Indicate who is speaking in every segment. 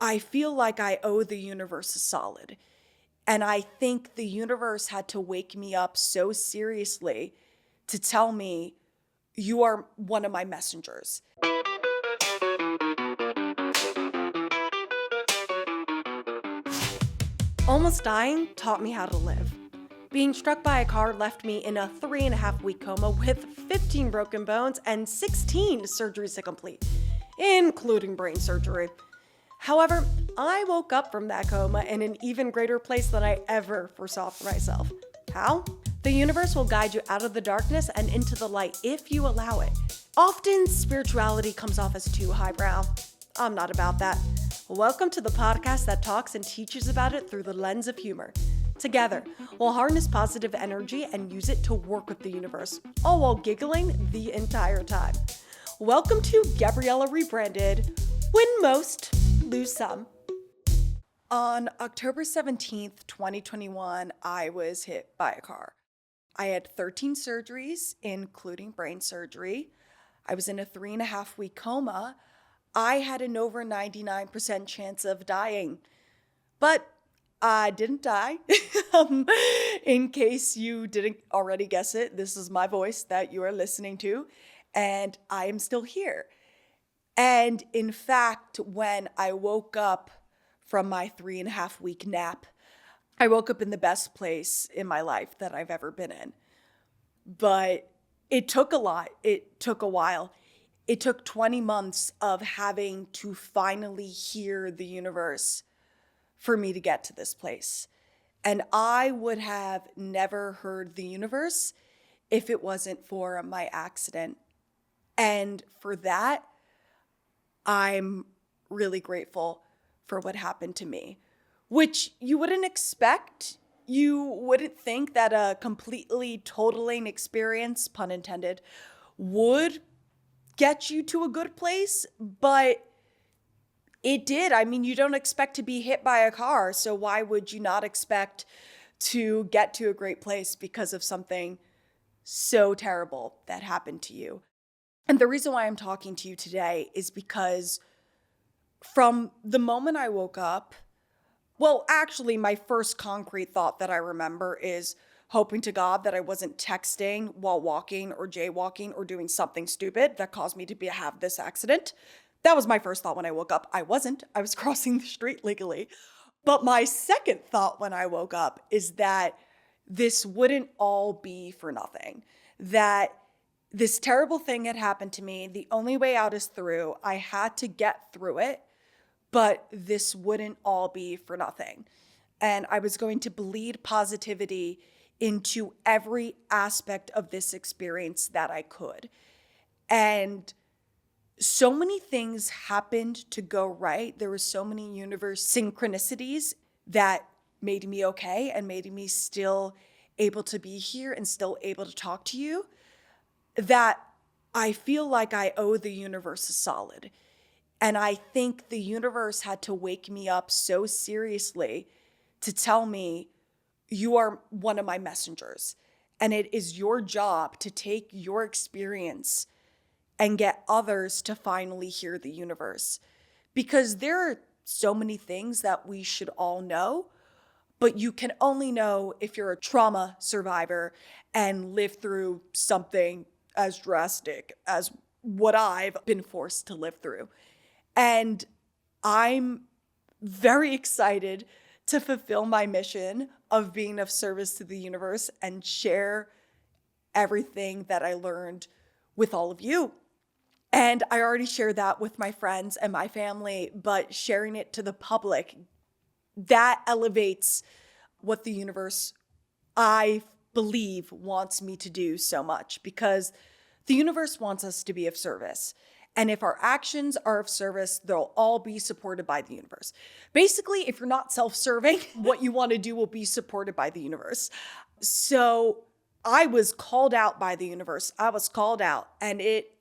Speaker 1: I feel like I owe the universe a solid. And I think the universe had to wake me up so seriously to tell me, you are one of my messengers. Almost dying taught me how to live. Being struck by a car left me in a 3.5-week coma with 15 broken bones and 16 surgeries to complete, including brain surgery. However, I woke up from that coma in an even greater place than I ever foresaw for myself. How? The universe will guide you out of the darkness and into the light if you allow it. Often, spirituality comes off as too highbrow. I'm not about that. Welcome to the podcast that talks and teaches about it through the lens of humor. Together, we'll harness positive energy and use it to work with the universe, all while giggling the entire time. Welcome to Gabriella Rebranded. Win most, lose some. On October 17th, 2021, I was hit by a car. I had 13 surgeries, including brain surgery. I was in a 3.5-week coma. I had an over 99% chance of dying, but I didn't die. In case you didn't already guess it, this is my voice that you are listening to, and I am still here. And in fact, when I woke up from my 3.5-week nap, I woke up in the best place in my life that I've ever been in. But it took a lot. It took a while. It took 20 months of having to finally hear the universe for me to get to this place. And I would have never heard the universe if it wasn't for my accident. And for that, I'm really grateful for what happened to me, which you wouldn't expect. You wouldn't think that a completely totaling experience, pun intended, would get you to a good place, but it did. I mean, you don't expect to be hit by a car, so why would you not expect to get to a great place because of something so terrible that happened to you? And the reason why I'm talking to you today is because from the moment I woke up, well, actually, my first concrete thought that I remember is hoping to God that I wasn't texting while walking or jaywalking or doing something stupid that caused me to have this accident. That was my first thought when I woke up. I wasn't. I was crossing the street legally. But my second thought when I woke up is that this wouldn't all be for nothing. That this terrible thing had happened to me. The only way out is through. I had to get through it, but this wouldn't all be for nothing. And I was going to bleed positivity into every aspect of this experience that I could. And so many things happened to go right. There were so many universe synchronicities that made me okay and made me still able to be here and still able to talk to you, that I feel like I owe the universe a solid. And I think the universe had to wake me up so seriously to tell me, you are one of my messengers. And it is your job to take your experience and get others to finally hear the universe. Because there are so many things that we should all know, but you can only know if you're a trauma survivor and live through something as drastic as what I've been forced to live through. And I'm very excited to fulfill my mission of being of service to the universe and share everything that I learned with all of you. And I already shared that with my friends and my family, but sharing it to the public, that elevates what the universe, I believe, wants me to do so much, because the universe wants us to be of service. And if our actions are of service, they'll all be supported by the universe. Basically, if you're not self-serving, what you want to do will be supported by the universe. So I was called out by the universe. I was called out, and it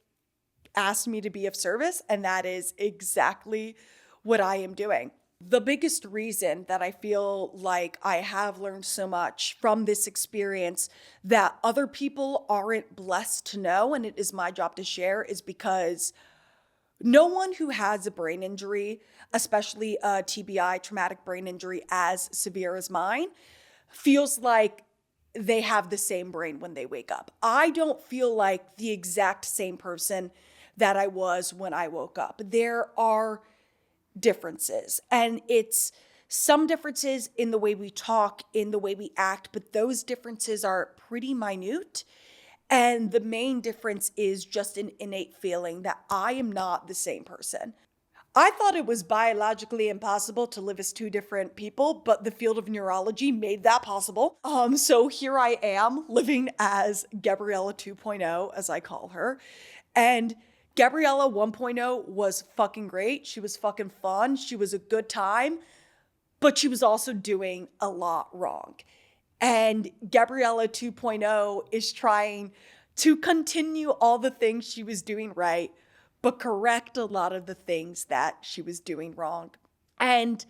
Speaker 1: asked me to be of service, and that is exactly what I am doing. The biggest reason that I feel like I have learned so much from this experience that other people aren't blessed to know, and it is my job to share, is because No one who has a brain injury, especially a TBI, traumatic brain injury, as severe as mine, feels like they have the same brain when they wake up. I don't feel like the exact same person that I was when I woke up. There are differences, and it's some differences in the way we talk, in the way we act, but those differences are pretty minute. And the main difference is just an innate feeling that I am not the same person. I thought it was biologically impossible to live as two different people, but the field of neurology made that possible. So here I am living as Gabriella 2.0, as I call her. And Gabriella 1.0 was fucking great. She was fucking fun. She was a good time, but she was also doing a lot wrong. And Gabriella 2.0 is trying to continue all the things she was doing right, but correct a lot of the things that she was doing wrong. And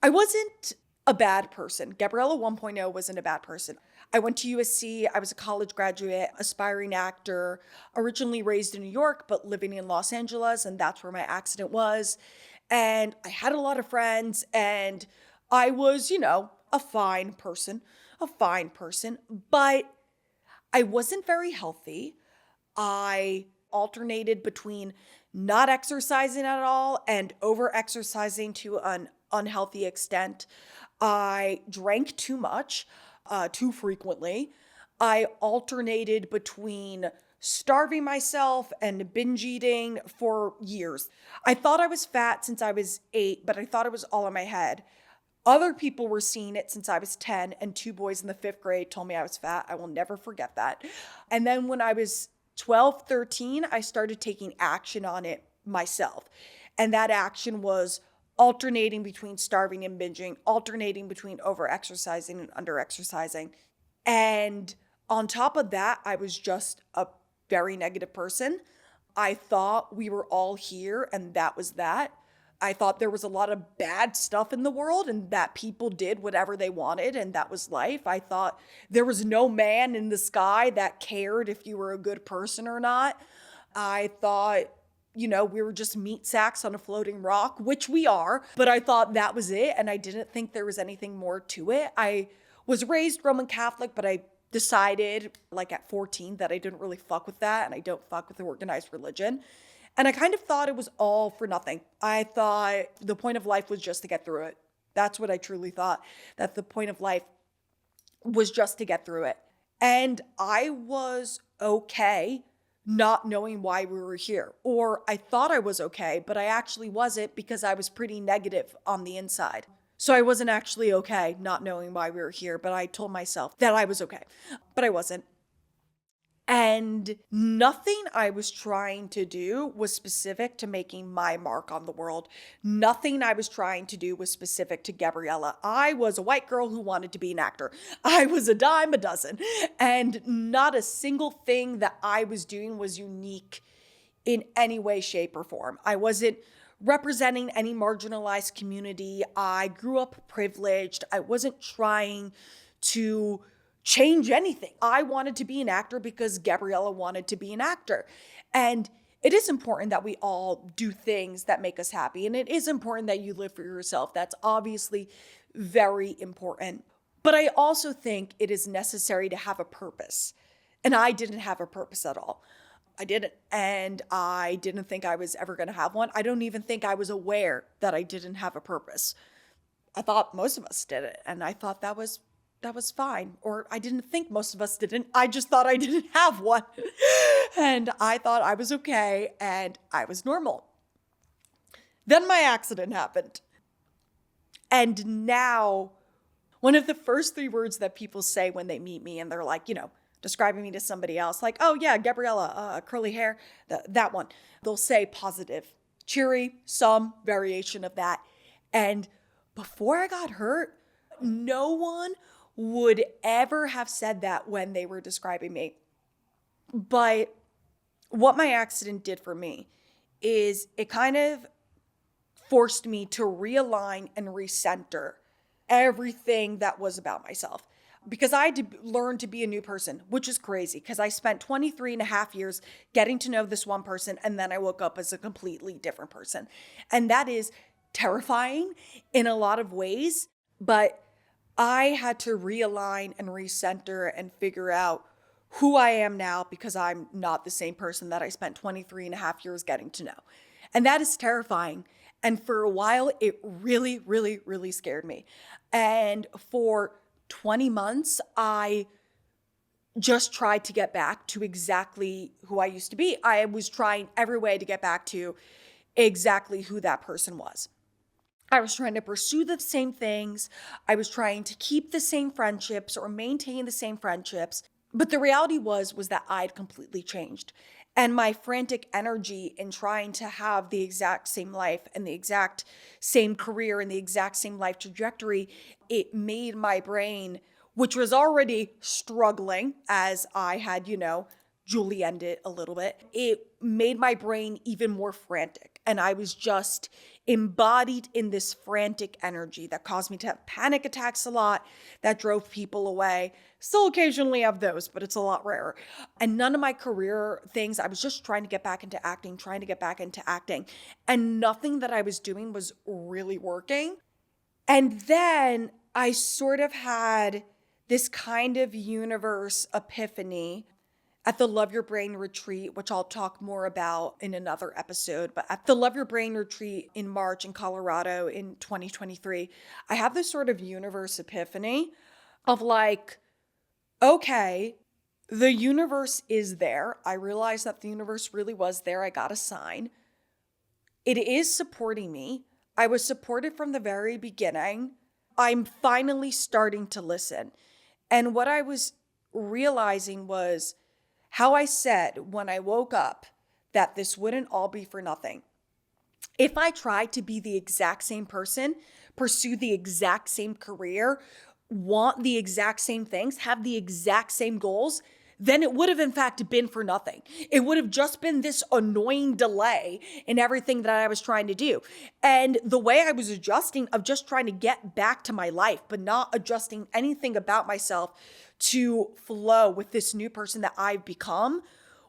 Speaker 1: I wasn't a bad person. Gabriella 1.0 wasn't a bad person. I went to USC. I was a college graduate, aspiring actor, originally raised in New York, but living in Los Angeles, and that's where my accident was. And I had a lot of friends, and I was, a fine person, but I wasn't very healthy. I alternated between not exercising at all and over exercising to an unhealthy extent. I drank too much, too frequently. I alternated between starving myself and binge eating for years. I thought I was fat since I was 8, but I thought it was all in my head. Other people were seeing it since I was 10, and 2 boys in the 5th grade told me I was fat. I will never forget that. And then when I was 12, 13, I started taking action on it myself. And that action was alternating between starving and binging, alternating between over-exercising and under-exercising. And on top of that, I was just a very negative person. I thought we were all here, and that was that. I thought there was a lot of bad stuff in the world and that people did whatever they wanted and that was life. I thought there was no man in the sky that cared if you were a good person or not. I thought, we were just meat sacks on a floating rock, which we are, but I thought that was it. And I didn't think there was anything more to it. I was raised Roman Catholic, but I decided at 14 that I didn't really fuck with that and I don't fuck with the organized religion. And I kind of thought it was all for nothing. I thought the point of life was just to get through it. That's what I truly thought, that the point of life was just to get through it. And I was okay not knowing why we were here. Or I thought I was okay, but I actually wasn't because I was pretty negative on the inside. So I wasn't actually okay not knowing why we were here, but I told myself that I was okay, but I wasn't. And nothing I was trying to do was specific to making my mark on the world. Nothing I was trying to do was specific to Gabriella. I was a white girl who wanted to be an actor. I was a dime a dozen. And not a single thing that I was doing was unique in any way, shape, or form. I wasn't representing any marginalized community. I grew up privileged. I wasn't trying to change anything. I wanted to be an actor because Gabriella wanted to be an actor. And it is important that we all do things that make us happy. And it is important that you live for yourself. That's obviously very important. But I also think it is necessary to have a purpose. And I didn't have a purpose at all. I didn't. And I didn't think I was ever going to have one. I don't even think I was aware that I didn't have a purpose. I thought most of us did it. And I thought that was fine. Or I didn't think most of us didn't. I just thought I didn't have one. And I thought I was okay and I was normal. Then my accident happened. And now, one of the first 3 words that people say when they meet me and they're like, describing me to somebody else, like, oh yeah, Gabriella, curly hair, that one. They'll say positive, cheery, some variation of that. And before I got hurt, no one would ever have said that when they were describing me. But what my accident did for me is it kind of forced me to realign and recenter everything that was about myself. because I had to learn to be a new person, which is crazy because I spent 23 and a half years getting to know this one person. And then I woke up as a completely different person. And that is terrifying in a lot of ways. But I had to realign and recenter and figure out who I am now because I'm not the same person that I spent 23 and a half years getting to know. And that is terrifying. And for a while, it really, really, really scared me. And for 20 months, I just tried to get back to exactly who I used to be. I was trying every way to get back to exactly who that person was. I was trying to pursue the same things. I was trying to keep the same friendships or maintain the same friendships. But the reality was that I'd completely changed. And my frantic energy in trying to have the exact same life and the exact same career and the exact same life trajectory, it made my brain, which was already struggling as I had, julienned it a little bit, it made my brain even more frantic. And I was just embodied in this frantic energy that caused me to have panic attacks a lot, that drove people away. Still occasionally have those, but it's a lot rarer. And none of my career things, I was just trying to get back into acting. And nothing that I was doing was really working. And then I sort of had this kind of universe epiphany at the Love Your Brain retreat, which I'll talk more about in another episode. But at the Love Your Brain retreat in March in Colorado in 2023, I had this sort of universe epiphany of like, okay, the universe is there. I realized that the universe really was there. I got a sign. It is supporting me. I was supported from the very beginning. I'm finally starting to listen. And what I was realizing was how I said when I woke up that this wouldn't all be for nothing. If I tried to be the exact same person, pursue the exact same career, want the exact same things, have the exact same goals, then it would have in fact been for nothing. It would have just been this annoying delay in everything that I was trying to do. And the way I was adjusting of just trying to get back to my life, but not adjusting anything about myself to flow with this new person that I've become,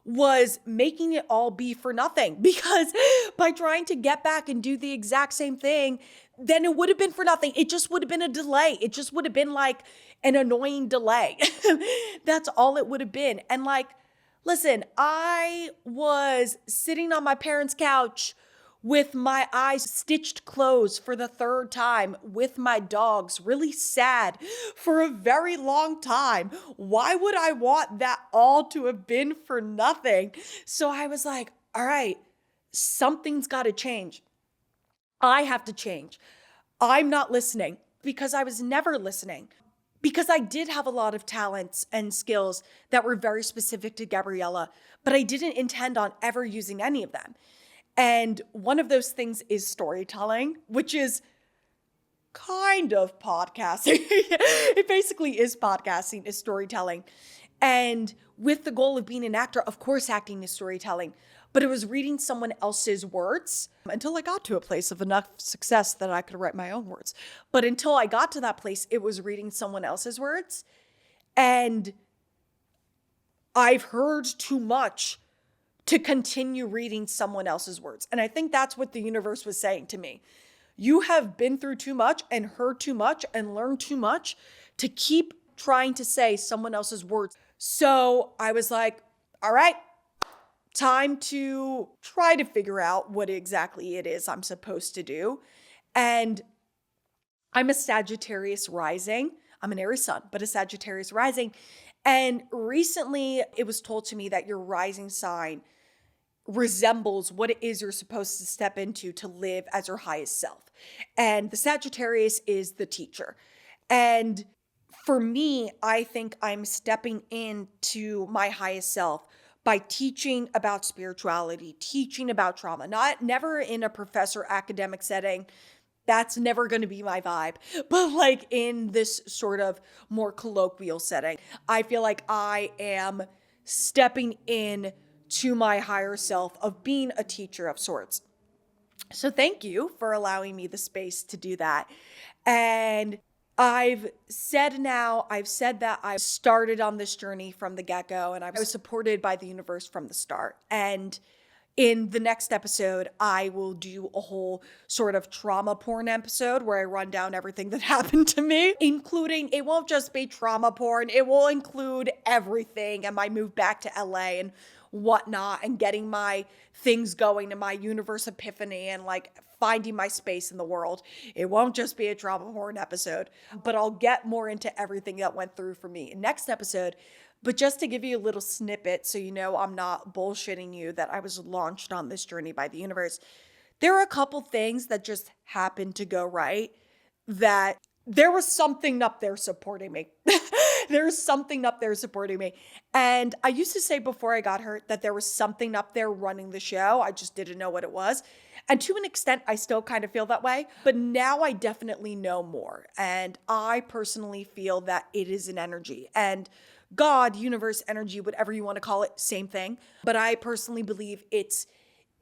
Speaker 1: was making it all be for nothing. Because by trying to get back and do the exact same thing, then it would have been for nothing. It just would have been a delay. It just would have been like an annoying delay. That's all it would have been. And like, listen, I was sitting on my parents' couch with my eyes stitched closed for the third time with my dogs, really sad for a very long time. Why would I want that all to have been for nothing? So I was like, all right, something's got to change. I have to change. I'm not listening because I was never listening. Because I did have a lot of talents and skills that were very specific to Gabriella, but I didn't intend on ever using any of them. And one of those things is storytelling, which is kind of podcasting. It basically is podcasting, is storytelling. And with the goal of being an actor, of course, acting is storytelling. But it was reading someone else's words until I got to a place of enough success that I could write my own words. But until I got to that place, it was reading someone else's words. And I've heard too much to continue reading someone else's words. And I think that's what the universe was saying to me. You have been through too much and heard too much and learned too much to keep trying to say someone else's words. So I was like, all right, time to try to figure out what exactly it is I'm supposed to do. And I'm a Sagittarius rising. I'm an Aries sun, but a Sagittarius rising. And recently it was told to me that your rising sign resembles what it is you're supposed to step into to live as your highest self. And the Sagittarius is the teacher. And for me, I think I'm stepping into my highest self by teaching about spirituality, teaching about trauma, never in a professor academic setting. That's never going to be my vibe. But like in this sort of more colloquial setting, I feel like I am stepping in to my higher self of being a teacher of sorts. So thank you for allowing me the space to do that. And I've said that I started on this journey from the get-go, and I was supported by the universe from the start. And in the next episode, I will do a whole sort of trauma porn episode where I run down everything that happened to me, including, it won't just be trauma porn, it will include everything and my move back to LA and whatnot, and getting my things going and my universe epiphany and like finding my space in the world. It won't just be a trauma porn episode, but I'll get more into everything that went through for me in next episode. But just to give you a little snippet so you know I'm not bullshitting you that I was launched on this journey by the universe, there are a couple things that just happened to go right, that there was something up there supporting me. There's something up there supporting me. And I used to say before I got hurt that there was something up there running the show. I just didn't know what it was. And to an extent, I still kind of feel that way. But now I definitely know more. And I personally feel that it is an energy. And God, universe, energy, whatever you want to call it, same thing. But I personally believe it's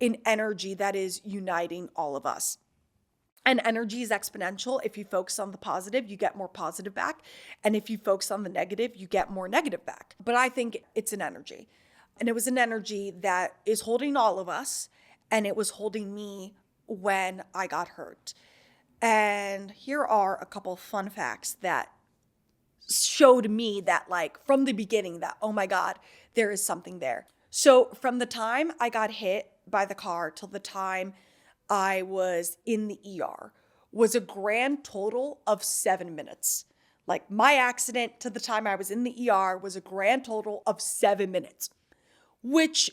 Speaker 1: an energy that is uniting all of us. And energy is exponential. If you focus on the positive, you get more positive back. And if you focus on the negative, you get more negative back. But I think it's an energy. And it was an energy that is holding all of us. And it was holding me when I got hurt. And here are a couple fun facts that showed me that, like, from the beginning that, oh my God, there is something there. So from the time I got hit by the car till the time I was in the ER was a grand total of 7 minutes. Like, my accident to the time I was in the ER was a grand total of 7 minutes, which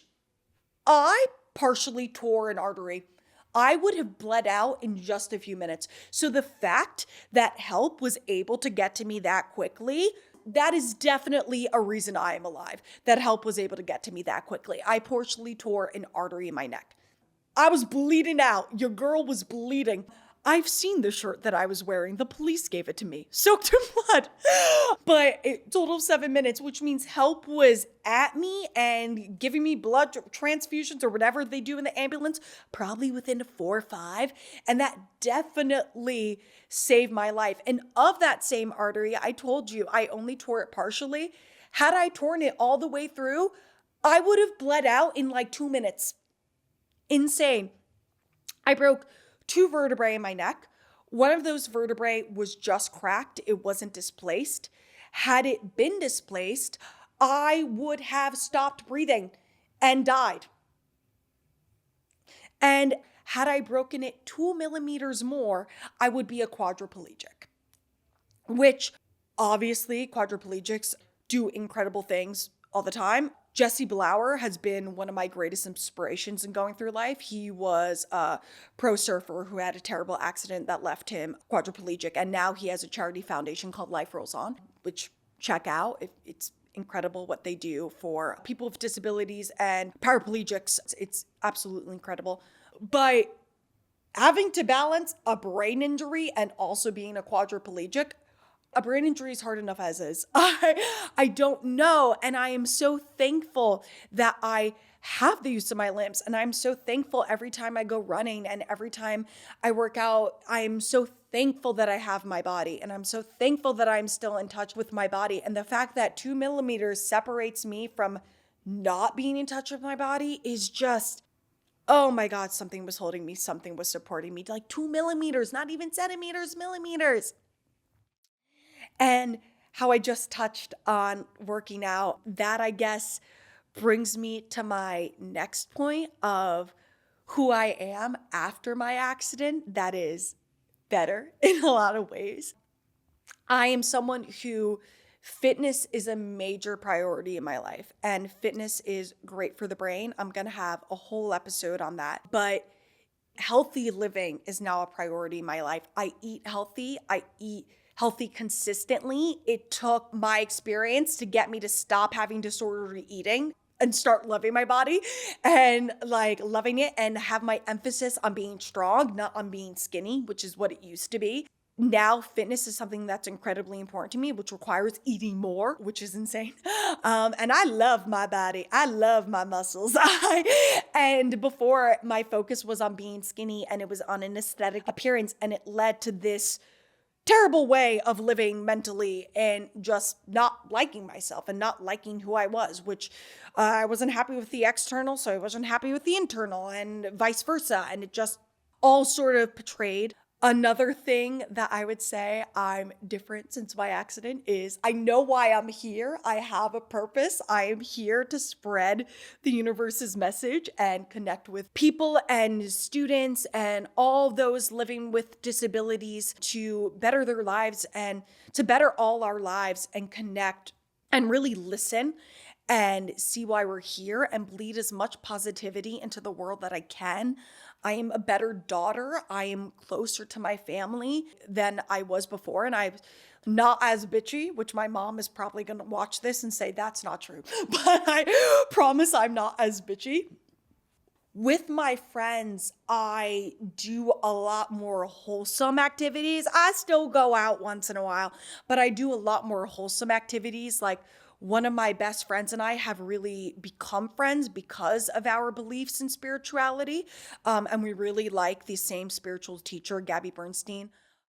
Speaker 1: I partially tore an artery. I would have bled out in just a few minutes. So the fact that help was able to get to me that quickly, that is definitely a reason I am alive, that help was able to get to me that quickly. I partially tore an artery in my neck. I was bleeding out. Your girl was bleeding. I've seen the shirt that I was wearing. The police gave it to me, soaked in blood. But it total of 7 minutes, which means help was at me and giving me blood transfusions or whatever they do in the ambulance, probably within 4 or 5. And that definitely saved my life. And of that same artery, I told you I only tore it partially. Had I torn it all the way through, I would have bled out in like 2 minutes. Insane. I broke 2 vertebrae in my neck. One of those vertebrae was just cracked. It wasn't displaced. Had it been displaced, I would have stopped breathing and died. And had I broken it 2 millimeters more, I would be a quadriplegic, which obviously quadriplegics do incredible things all the time. Jesse Blower has been one of my greatest inspirations in going through life. He was a pro surfer who had a terrible accident that left him quadriplegic. And now he has a charity foundation called Life Rolls On, which check out. It's incredible what they do for people with disabilities and paraplegics. It's absolutely incredible. But having to balance a brain injury and also being a quadriplegic, a brain injury is hard enough as is. I don't know. And I am so thankful that I have the use of my limbs. And I'm so thankful every time I go running and every time I work out. I am so thankful that I have my body. And I'm so thankful that I'm still in touch with my body. And the fact that 2 millimeters separates me from not being in touch with my body is just, oh my God, something was holding me. Something was supporting me. Like 2 millimeters, not even centimeters, millimeters. And how I just touched on working out, that I guess brings me to my next point of who I am after my accident. That is better in a lot of ways. I am someone who fitness is a major priority in my life, and fitness is great for the brain. I'm going to have a whole episode on that, but healthy living is now a priority in my life. I eat healthy. I eat healthy consistently. It took my experience to get me to stop having disorderly eating and start loving my body and like loving it and have my emphasis on being strong, not on being skinny, which is what it used to be. Now fitness is something that's incredibly important to me, which requires eating more, which is insane. And I love my body. I love my muscles. And before, my focus was on being skinny and it was on an aesthetic appearance, and it led to this terrible way of living mentally and just not liking myself and not liking who I was, which I wasn't happy with the external, so I wasn't happy with the internal and vice versa. And it just all sort of portrayed. Another thing that I would say I'm different since my accident is I know why I'm here. I have a purpose. I am here to spread the universe's message and connect with people and students and all those living with disabilities to better their lives and to better all our lives and connect and really listen and see why we're here and bleed as much positivity into the world that I can. I am a better daughter. I am closer to my family than I was before. And I'm not as bitchy, which my mom is probably going to watch this and say that's not true. But I promise I'm not as bitchy. With my friends, I do a lot more wholesome activities. I still go out once in a while, but I do a lot more wholesome activities. Like one of my best friends and I have really become friends because of our beliefs in spirituality. And we really like the same spiritual teacher, Bernstein.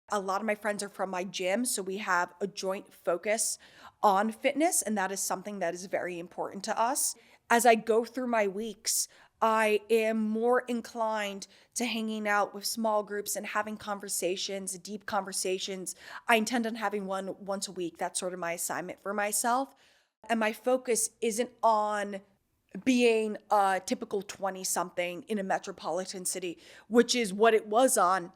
Speaker 1: A lot of my friends are from my gym, so we have a joint focus on fitness, and that is something that is very important to us. As I go through my weeks, I am more inclined to hanging out with small groups and having conversations, deep conversations. I intend on having one once a week. That's sort of my assignment for myself. And my focus isn't on being a typical 20-something in a metropolitan city, which is what it was on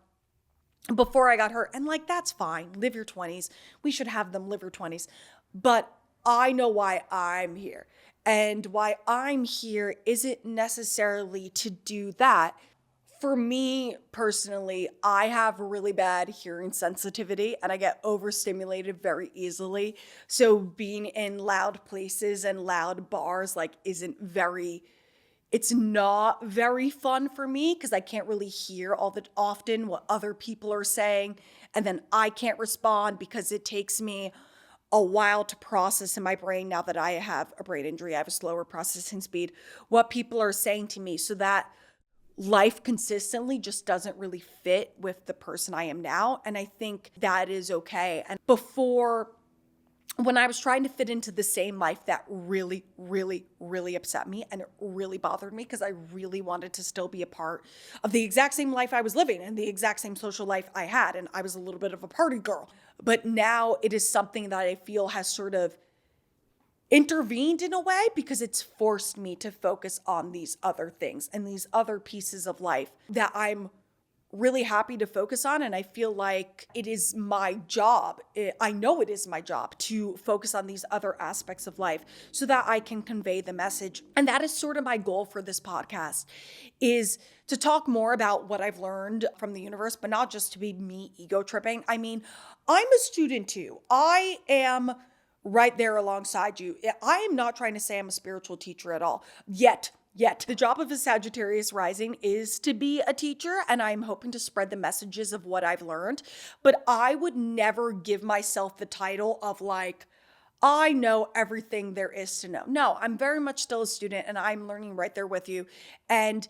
Speaker 1: before I got hurt. And like, that's fine. Live your 20s. We should have them live your 20s. But I know why I'm here. And why I'm here isn't necessarily to do that. For me personally, I have really bad hearing sensitivity and I get overstimulated very easily. So being in loud places and loud bars it's not very fun for me because I can't really hear all that often what other people are saying. And then I can't respond because it takes me a while to process in my brain now that I have a brain injury. I have a slower processing speed, what people are saying to me, so that life consistently just doesn't really fit with the person I am now. And I think that is okay. And before, when I was trying to fit into the same life, that really, really, really upset me and it really bothered me because I really wanted to still be a part of the exact same life I was living and the exact same social life I had. And I was a little bit of a party girl. But now it is something that I feel has sort of intervened in a way because it's forced me to focus on these other things and these other pieces of life that I'm really happy to focus on. And I feel like it is my job. I know it is my job to focus on these other aspects of life so that I can convey the message. And that is sort of my goal for this podcast, is to talk more about what I've learned from the universe, but not just to be me ego tripping. I mean, I'm a student too. I am right there alongside you. I am not trying to say I'm a spiritual teacher at all. Yet. The job of a Sagittarius rising is to be a teacher, and I'm hoping to spread the messages of what I've learned. But I would never give myself the title of like, I know everything there is to know. No, I'm very much still a student and I'm learning right there with you. And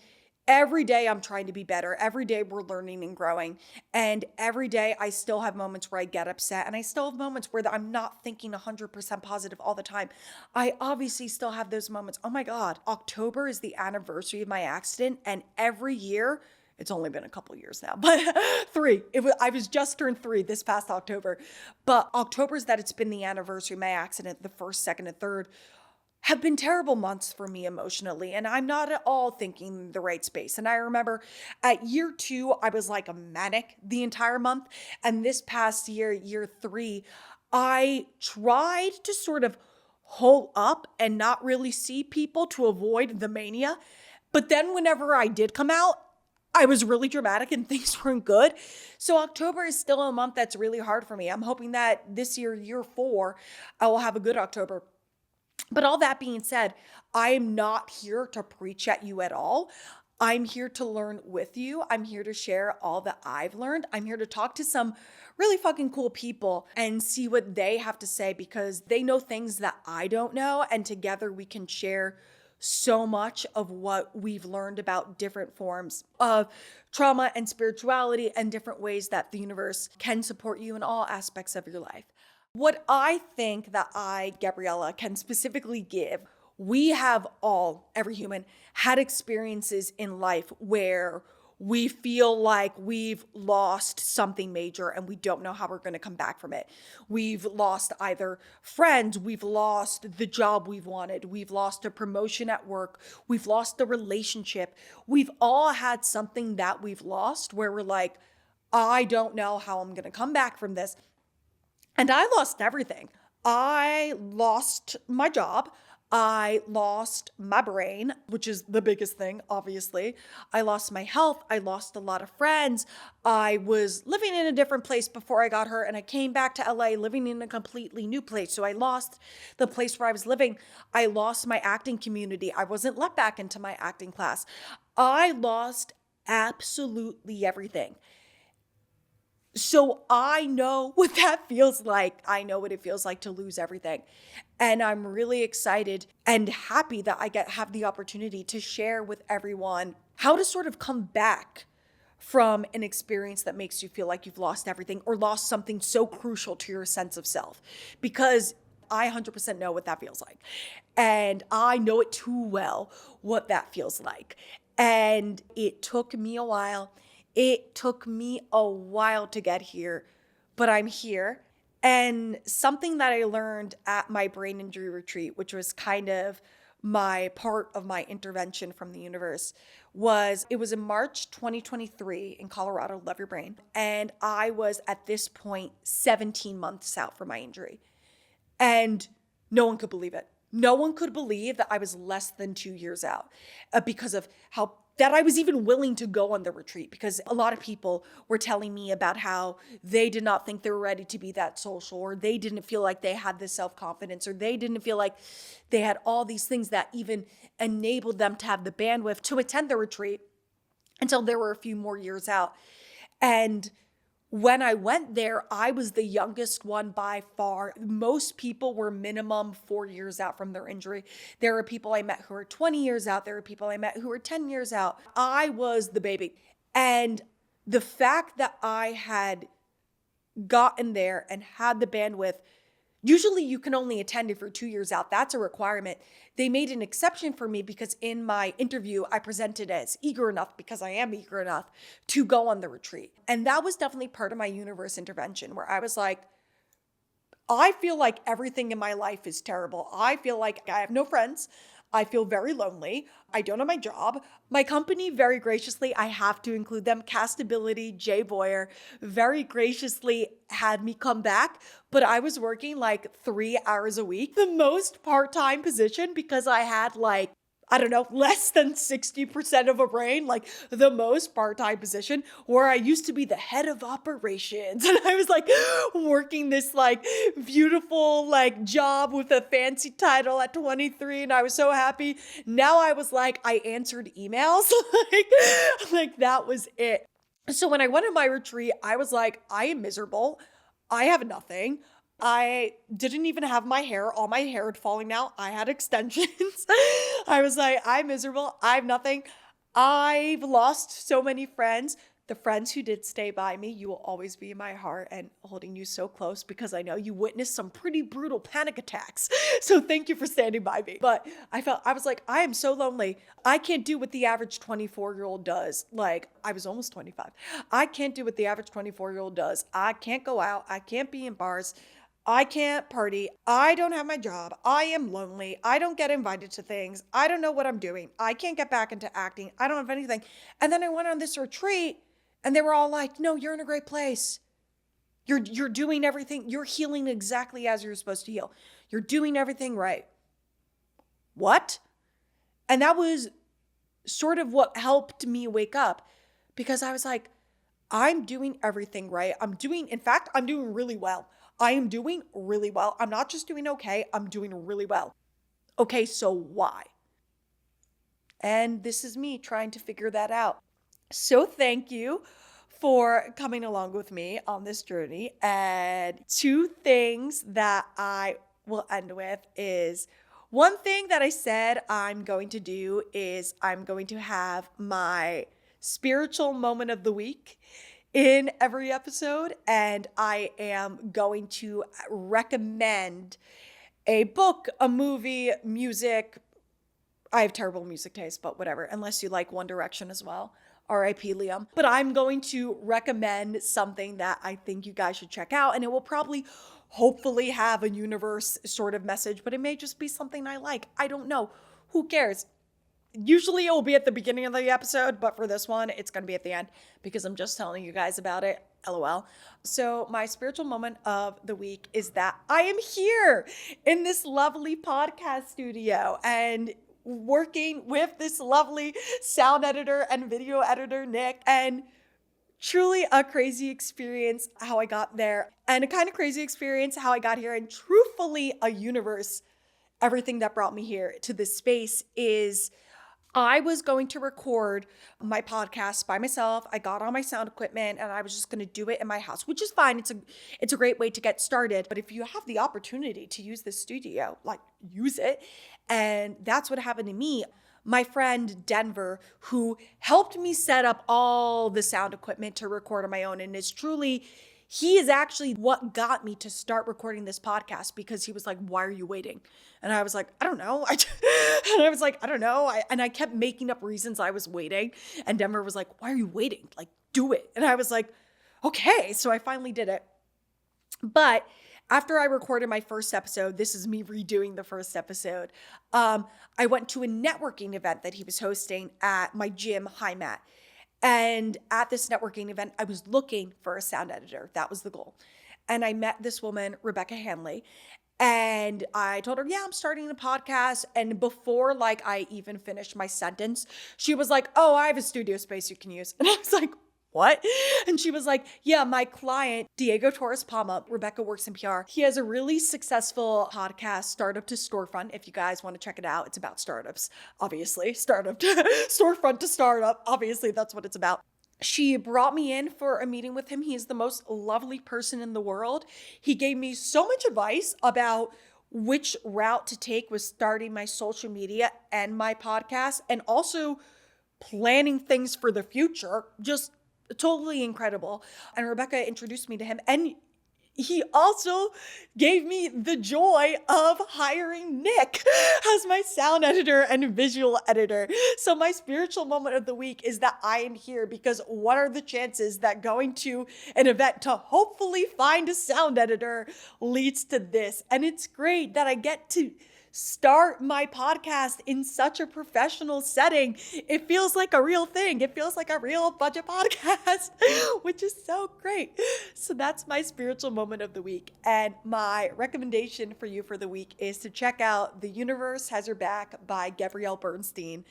Speaker 1: every day I'm trying to be better. Every day we're learning and growing. And every day I still have moments where I get upset and I still have moments where I'm not thinking 100% positive all the time. I obviously still have those moments. Oh my God, October is the anniversary of my accident. And every year, it's only been a couple years now, but I was just turned 3 this past October. But October's that it's been the anniversary of my accident, the 1st, 2nd, and 3rd, have been terrible months for me emotionally, and I'm not at all thinking the right space. And I remember at year 2, I was like a manic the entire month. And this past year, year 3, I tried to sort of hole up and not really see people to avoid the mania. But then whenever I did come out, I was really dramatic and things weren't good. So October is still a month that's really hard for me. I'm hoping that this year, year 4, I will have a good October. But all that being said, I am not here to preach at you at all. I'm here to learn with you. I'm here to share all that I've learned. I'm here to talk to some really fucking cool people and see what they have to say because they know things that I don't know. And together we can share so much of what we've learned about different forms of trauma and spirituality and different ways that the universe can support you in all aspects of your life. What I think that I, Gabriella, can specifically give, we have all, every human, had experiences in life where we feel like we've lost something major and we don't know how we're going to come back from it. We've lost either friends, we've lost the job we've wanted, we've lost a promotion at work, we've lost a relationship. We've all had something that we've lost where we're like, I don't know how I'm going to come back from this. And I lost everything. I lost my job. I lost my brain, which is the biggest thing, obviously. I lost my health. I lost a lot of friends. I was living in a different place before I got hurt, and I came back to LA living in a completely new place. So I lost the place where I was living. I lost my acting community. I wasn't let back into my acting class. I lost absolutely everything. So I know what that feels like. I know what it feels like to lose everything. And I'm really excited and happy that I have the opportunity to share with everyone how to sort of come back from an experience that makes you feel like you've lost everything or lost something so crucial to your sense of self. Because I 100% know what that feels like. And I know it too well what that feels like. And it took me a while. It took me a while to get here, but I'm here. And something that I learned at my brain injury retreat, which was kind of my part of my intervention from the universe, was it was in March 2023 in Colorado, love your brain. And I was at this point 17 months out from my injury. And no one could believe it. No one could believe that I was less than 2 years out because of how that I was even willing to go on the retreat, because a lot of people were telling me about how they did not think they were ready to be that social, or they didn't feel like they had the self-confidence, or they didn't feel like they had all these things that even enabled them to have the bandwidth to attend the retreat until there were a few more years out. And when I went there, I was the youngest one by far. Most people were minimum 4 years out from their injury. There were people I met who were 20 years out. There were people I met who were 10 years out. I was the baby. And the fact that I had gotten there and had the bandwidth, usually you can only attend if you're 2 years out. That's a requirement. They made an exception for me because in my interview, I presented as eager enough, because I am eager enough, to go on the retreat. And that was definitely part of my universe intervention, where I was like, I feel like everything in my life is terrible. I feel like I have no friends. I feel very lonely. I don't have my job. My company, very graciously, I have to include them, Castability, Jay Boyer, very graciously had me come back, but I was working like 3 hours a week, the most part-time position, because I had like, I don't know, less than 60% of a brain, like the most part-time position, where I used to be the head of operations. And I was like working this like beautiful like job with a fancy title at 23. And I was so happy. Now I was like, I answered emails. like that was it. So when I went on my retreat, I was like, I am miserable. I have nothing. I didn't even have my hair. All my hair had fallen out. I had extensions. I was like, I'm miserable. I have nothing. I've lost so many friends. The friends who did stay by me, you will always be in my heart and holding you so close, because I know you witnessed some pretty brutal panic attacks. So thank you for standing by me. But I was like, I am so lonely. I can't do what the average 24-year-old does. Like, I was almost 25. I can't do what the average 24-year-old does. I can't go out. I can't be in bars. I can't party. I don't have my job. I am lonely. I don't get invited to things. I don't know what I'm doing. I can't get back into acting. I don't have anything. And then I went on this retreat and they were all like, no, you're in a great place. You're doing everything. You're healing exactly as you're supposed to heal. You're doing everything right. What? And that was sort of what helped me wake up, because I was like, I'm doing everything right. I'm doing really well. I am doing really well. I'm not just doing okay. I'm doing really well. Okay, so why? And this is me trying to figure that out. So thank you for coming along with me on this journey. And 2 things that I will end with is, One thing that I said I'm going to do is I'm going to have my spiritual moment of the week in every episode, and I am going to recommend a book, a movie, music. I have terrible music taste, but whatever, unless you like One Direction as well. R.I.P. Liam. But I'm going to recommend something that I think you guys should check out, and it will probably hopefully have a universe sort of message, but it may just be something I like. I don't know. Who cares? Usually it will be at the beginning of the episode, but for this one, it's going to be at the end because I'm just telling you guys about it. LOL. So my spiritual moment of the week is that I am here in this lovely podcast studio and working with this lovely sound editor and video editor, Nick, and truly a crazy experience how I got there, and a kind of crazy experience how I got here, and truthfully a universe. Everything that brought me here to this space is I was going to record my podcast by myself. I got all my sound equipment and I was just going to do it in my house, which is fine. It's a great way to get started. But if you have the opportunity to use the studio, like, use it. And that's what happened to me. My friend Denver, who helped me set up all the sound equipment to record on my own, and he is actually what got me to start recording this podcast, because he was like, why are you waiting? And I was like, I don't know. I don't know. And I kept making up reasons I was waiting. And Denver was like, why are you waiting? Like, do it. And I was like, okay. So I finally did it. But after I recorded my first episode, this is me redoing the first episode, I went to a networking event that he was hosting at my gym, High Mat. And at this networking event, I was looking for a sound editor. That was the goal. And I met this woman, Rebecca Hanley, and I told her, yeah, I'm starting a podcast. And before I even finished my sentence, she was like, oh, I have a studio space you can use. And I was like, what? And she was like, yeah, my client, Diego Torres Palma, Rebecca works in PR. He has a really successful podcast, Startup to Storefront. If you guys want to check it out, it's about startups, obviously. Startup to storefront to startup. Obviously, that's what it's about. She brought me in for a meeting with him. He is the most lovely person in the world. He gave me so much advice about which route to take with starting my social media and my podcast, and also planning things for the future. Just totally incredible. And Rebecca introduced me to him. And he also gave me the joy of hiring Nick as my sound editor and visual editor. So my spiritual moment of the week is that I am here because what are the chances that going to an event to hopefully find a sound editor leads to this? And it's great that I get to start my podcast in such a professional setting. It feels like a real thing. It feels like a real budget podcast, which is so great. So that's my spiritual moment of the week. And my recommendation for you for the week is to check out The Universe Has Your Back by Gabrielle Bernstein.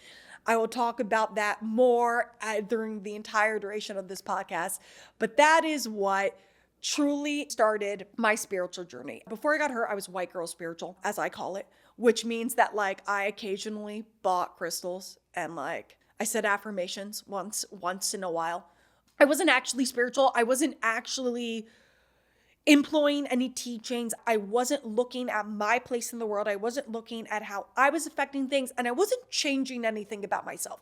Speaker 1: I will talk about that more during the entire duration of this podcast, but that is what truly started my spiritual journey. Before I got her, I was white girl spiritual, as I call it, which means that I occasionally bought crystals and I said affirmations once in a while. I wasn't actually spiritual. I wasn't actually employing any teachings. I wasn't looking at my place in the world. I wasn't looking at how I was affecting things, and I wasn't changing anything about myself.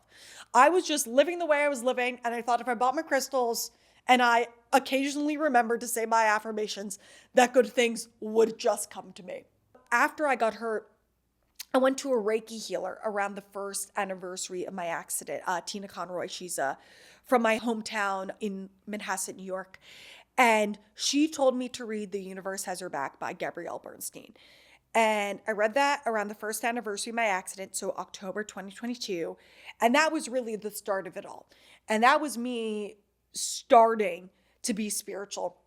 Speaker 1: I was just living the way I was living, and I thought if I bought my crystals and I occasionally remembered to say my affirmations, that good things would just come to me. After I got hurt, I went to a Reiki healer around the first anniversary of my accident, Tina Conroy. She's from my hometown in Manhasset, New York. And she told me to read The Universe Has Her Back by Gabrielle Bernstein. And I read that around the first anniversary of my accident, so October 2022. And that was really the start of it all. And that was me starting to be spiritual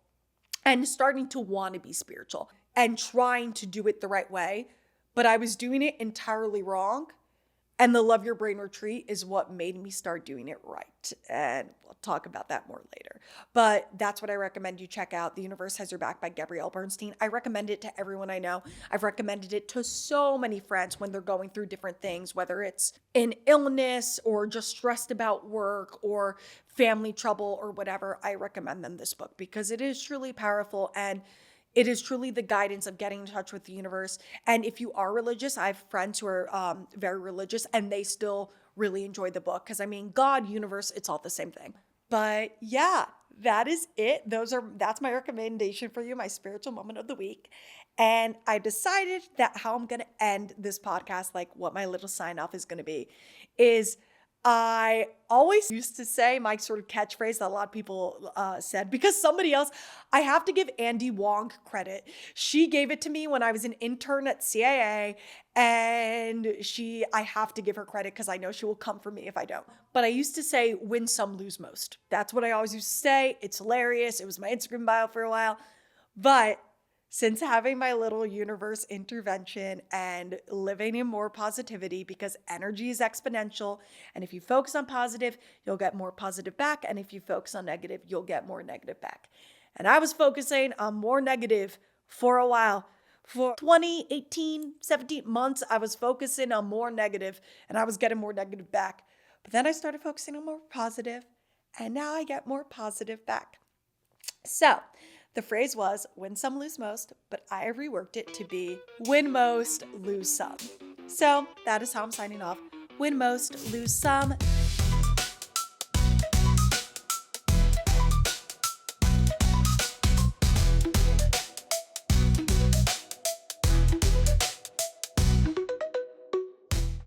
Speaker 1: and starting to want to be spiritual and trying to do it the right way. But I was doing it entirely wrong. And the Love Your Brain Retreat is what made me start doing it right. And we'll talk about that more later. But that's what I recommend you check out. The Universe Has Your Back by Gabrielle Bernstein. I recommend it to everyone I know. I've recommended it to so many friends when they're going through different things, whether it's an illness or just stressed about work or family trouble or whatever. I recommend them this book because it is truly powerful, and It is truly the guidance of getting in touch with the universe. And if you are religious, I have friends who are very religious and they still really enjoy the book. Because I mean, God, universe, it's all the same thing. But yeah, that is it. That's my recommendation for you, my spiritual moment of the week. And I decided that how I'm going to end this podcast, like what my little sign off is going to be, is I always used to say my sort of catchphrase that a lot of people said, because somebody else, I have to give Andy Wong credit. She gave it to me when I was an intern at CAA, and I have to give her credit because I know she will come for me if I don't. But I used to say, win some, lose most. That's what I always used to say. It's hilarious. It was my Instagram bio for a while. But since having my little universe intervention and living in more positivity, because energy is exponential, and if you focus on positive, you'll get more positive back, and if you focus on negative, you'll get more negative back. And I was focusing on more negative for a while. For 20, 18, 17 months, I was focusing on more negative, and I was getting more negative back. But then I started focusing on more positive, and now I get more positive back. So the phrase was win some, lose most, but I reworked it to be win most, lose some. So that is how I'm signing off. Win most, lose some.